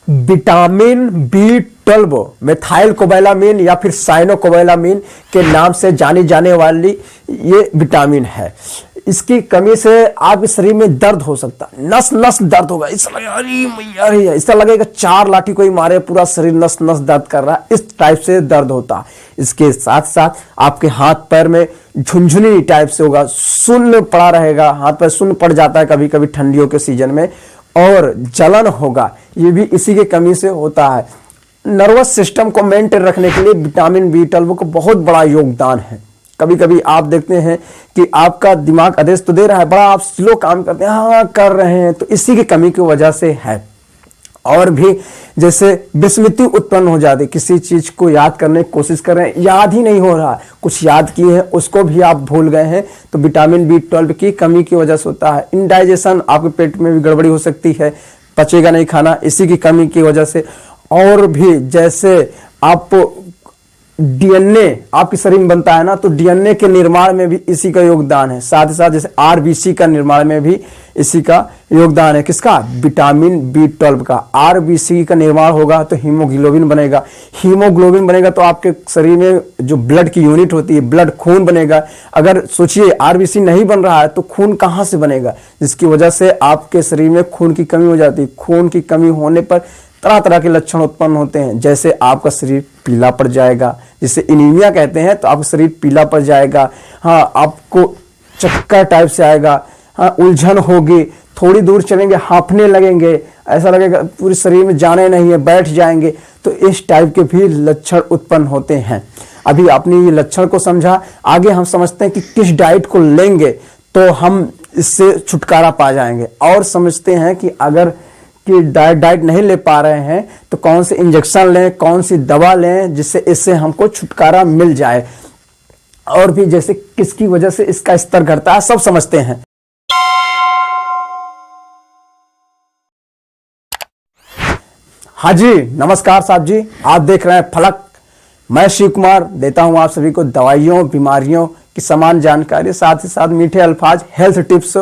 Vitamin B12 methyl कोबैलामीन या फिर साइनोकोबैलामीन के नाम से जानी जाने वाली ये विटामिन है। इसकी कमी से आपके शरीर में दर्द हो सकता है, नस नस दर्द होगा, इस लगेगा ऐसा लगेगा 4 लाठी कोई मारे, पूरा शरीर नस नस दर्द कर रहा है, इस टाइप से दर्द होता है। इसके साथ साथ आपके हाथ पैर में झुनझुनी टाइप से होगा, सुन्न पड़ा रहेगा, हाथ पैर सुन्न पड़ जाता है कभी कभी ठंडियों के सीजन में, और जलन होगा, ये भी इसी की कमी से होता है। नर्वस सिस्टम को मेंटेन रखने के लिए विटामिन B12 को बहुत बड़ा योगदान है। कभी कभी आप देखते हैं कि आपका दिमाग आदेश तो दे रहा है, बड़ा आप स्लो काम करते हैं, हाँ कर रहे हैं, तो इसी की कमी की वजह से है। और भी जैसे विस्मृति उत्पन्न हो जाती, किसी चीज को याद करने की कोशिश कर रहे हैं, याद ही नहीं हो रहा, कुछ याद किए हैं उसको भी आप भूल गए हैं, तो विटामिन B12 की कमी की वजह से होता है। इंडाइजेशन, आपके पेट में भी गड़बड़ी हो सकती है, पचेगा नहीं खाना, इसी की कमी की वजह से। और भी जैसे आप DNA आपके शरीर में बनता है ना, तो DNA के निर्माण में भी इसी का योगदान है। साथ ही साथ जैसे RBC का निर्माण में भी इसी का योगदान है। किसका? विटामिन B12 का। RBC का निर्माण होगा तो हीमोग्लोबिन बनेगा, हीमोग्लोबिन बनेगा तो आपके शरीर में जो ब्लड की यूनिट होती है, ब्लड खून बनेगा। अगर सोचिए RBC नहीं बन रहा है तो खून कहां से बनेगा, जिसकी वजह से आपके शरीर में खून की कमी हो जाती है। खून की कमी होने पर तरह तरह के लक्षण उत्पन्न होते हैं, जैसे आपका शरीर पीला पड़ जाएगा, जिसे एनीमिया कहते हैं, तो आपका शरीर पीला पड़ जाएगा। हाँ, आपको चक्कर टाइप से आएगा, हाँ, उलझन होगी, थोड़ी दूर चलेंगे हांफने लगेंगे, ऐसा लगेगा पूरे शरीर में जाने नहीं है, बैठ जाएंगे, तो इस टाइप के भी लक्षण उत्पन्न होते हैं। अभी आपने ये लक्षण को समझा, आगे हम समझते हैं कि किस डाइट को लेंगे तो हम इससे छुटकारा पा जाएंगे, और समझते हैं कि अगर कि डाइट नहीं ले पा रहे हैं तो कौन से इंजेक्शन लें, कौन सी दवा लें जिससे इससे हमको छुटकारा मिल जाए, और भी जैसे किसकी वजह से इसका स्तर घटता है, सब समझते हैं। हाँ जी, नमस्कार साहब जी, आप देख रहे हैं फलक। मैं शिव कुमार देता हूं आप सभी को दवाइयों, बीमारियों की समान जानकारी, साथ ही साथ मीठे अल्फाज, हेल्थ टिप्स।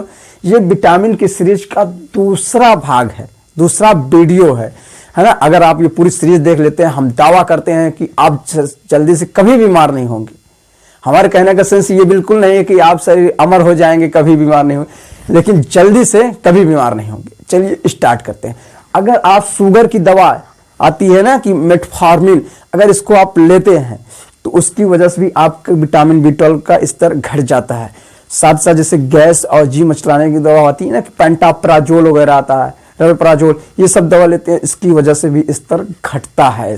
ये विटामिन की सीरीज का दूसरा भाग है, दूसरा वीडियो है ना। अगर आप ये पूरी सीरीज देख लेते हैं, हम दावा करते हैं कि आप जल्दी से कभी बीमार नहीं होंगे। हमारे कहने का सेंस ये बिल्कुल नहीं है कि आप शरीर अमर हो जाएंगे, कभी बीमार नहीं होंगे, लेकिन जल्दी से कभी बीमार नहीं होंगे। चलिए स्टार्ट करते हैं। अगर आप शुगर की दवा आती है ना कि मेटफॉर्मिन, अगर इसको आप लेते हैं तो उसकी वजह से भी आपका विटामिन B12 का स्तर घट जाता है। साथ साथ जैसे गैस और जी मचलाने की दवा आती है ना कि पेंटाप्राजोल वगैरह आता है, रविप्राजोल, ये सब दवा लेते हैं, इसकी वजह से भी स्तर घटता है।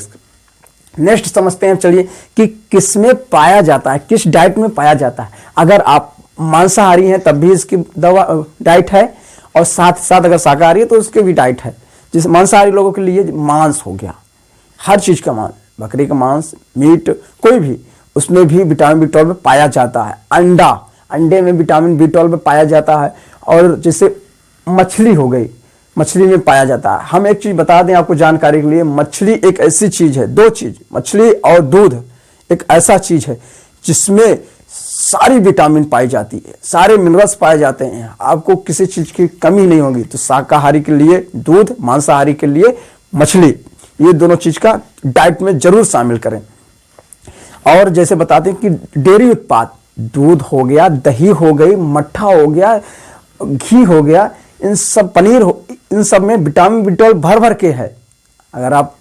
नेक्स्ट समझते हैं चलिए कि किसमें पाया जाता है, किस डाइट में पाया जाता है। अगर आप मांसाहारी हैं तब भी इसकी दवा डाइट है, और साथ साथ अगर शाकाहारी है तो उसके भी डाइट है। जैसे मांसाहारी लोगों के लिए मांस हो गया, हर चीज का मांस, बकरी का मांस, मीट, कोई भी, उसमें भी विटामिन B12 पाया जाता है। अंडा, अंडे में विटामिन B12 पाया जाता है। और जैसे मछली हो गई, मछली में पाया जाता है। हम एक चीज बता दें आपको जानकारी के लिए, मछली एक ऐसी चीज है, दो चीज, मछली और दूध एक ऐसा चीज है जिसमें सारी विटामिन पाई जाती है, सारे मिनरल्स पाए जाते हैं, आपको किसी चीज की कमी नहीं होगी। तो शाकाहारी के लिए दूध, मांसाहारी के लिए मछली, ये दोनों चीज का डाइट में जरूर शामिल करें। और जैसे बताते हैं कि डेयरी उत्पाद, दूध हो गया, दही हो गई, मट्ठा हो गया, घी हो गया, इन सब, पनीर हो, इन सब में विटामिन B12 भर भर के है। अगर आप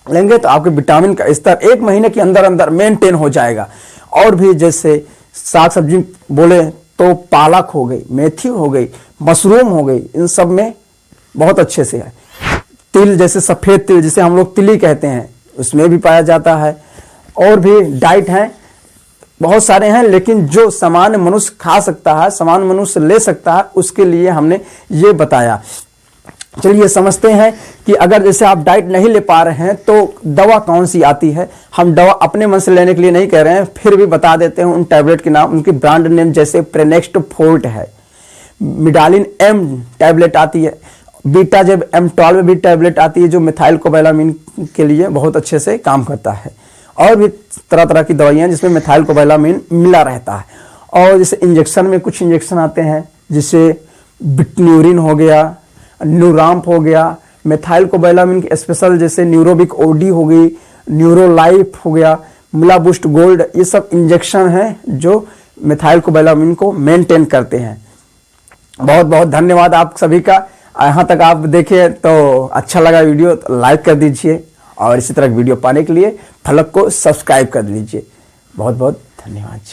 लेंगे तो आपके विटामिन का स्तर 1 महीने के अंदर अंदर मेंटेन हो जाएगा। और भी जैसे साग सब्जी बोले तो पालक हो गई, मेथी हो गई, मशरूम हो गई, इन सब में बहुत अच्छे से है। तिल, जैसे सफेद तिल जिसे हम लोग तिली कहते हैं, उसमें भी पाया जाता है। और भी डाइट हैं, बहुत सारे हैं, लेकिन जो सामान्य मनुष्य खा सकता है, सामान्य मनुष्य ले सकता है, उसके लिए हमने ये बताया। चलिए समझते हैं कि अगर जैसे आप डाइट नहीं ले पा रहे हैं तो दवा कौन सी आती है। हम दवा अपने मन से लेने के लिए नहीं कह रहे हैं, फिर भी बता देते हैं उन टैबलेट के नाम, उनकी ब्रांड नेम, जैसे प्रेनेक्स्ट फोर्ट है, मिडालिन M टैबलेट आती है, बीटा जब M12 भी टैबलेट आती है जो मिथाइल कोबैलामीन के लिए बहुत अच्छे से काम करता है। और भी तरह तरह की दवाइयां जिसमें मिथाइल कोबैलामीन मिला रहता है। और जैसे इंजेक्शन में कुछ इंजेक्शन आते हैं, जिसे बिटन्यूरिन हो गया, न्यूराम्प हो गया, मिथाइल कोबैलामिन के स्पेशल जैसे न्यूरोबिक ओडी हो गई, न्यूरो लाइफ हो गया, मुला बूस्ट गोल्ड, ये सब इंजेक्शन हैं जो मिथाइल कोबैलामिन को मेंटेन करते हैं। बहुत बहुत धन्यवाद आप सभी का। यहाँ तक आप देखें तो अच्छा लगा वीडियो तो लाइक कर दीजिए और इसी तरह वीडियो पाने के लिए फलक को सब्सक्राइब कर लीजिए। बहुत बहुत धन्यवाद जी।